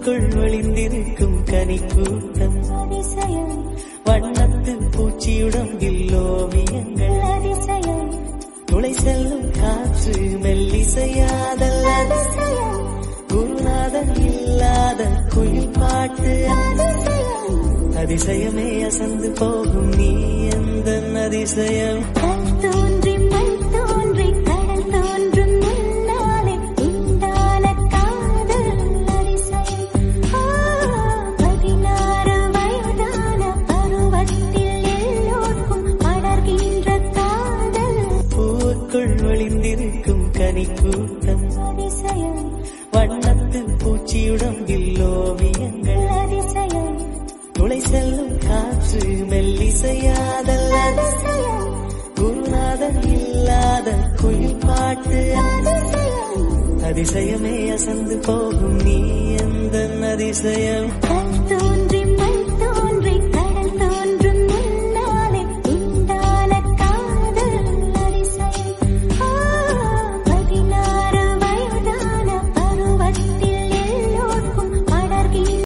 பூவுக்குள் ஒளிந்திருக்கும் கனிக்கூட்டம் அதிசயம் வண்ணத்து பூச்சியுடம்பில் ஓவியங்கள் அதிசயம் துளை செல்லும் காற்று மெல்லிசையாதல் அதிசயம் குருநாதன் இல்லாத குயில் பாட்டு அதிசயம் அதிசயமே அசந்து போகும் நீ எந்த அதிசயம் கல் தோன்றி மண் தோன்றி கடல் தோன்றும் முன்னாலே உண்டான காதல் அதிசயம் 16 வயதான பருவத்தில் எல்லோருக்கும் படர்கின்ற காதல் பூவுக்குள் ஒளிந்திருக்கும் கனிக்கூட்டம் அதிசயம் வண்ணத்து பூச்சியுடம்பில் ஓவியங்கள் அதிசயம் துளை செல்லும் காற்று மெல்லிசையாதல் அதிசயம் குருநாதன் இல்லாத குயில் பாட்டு அதிசயம் அதிசயமே அசந்து போகும் நீ எந்த அதிசயம்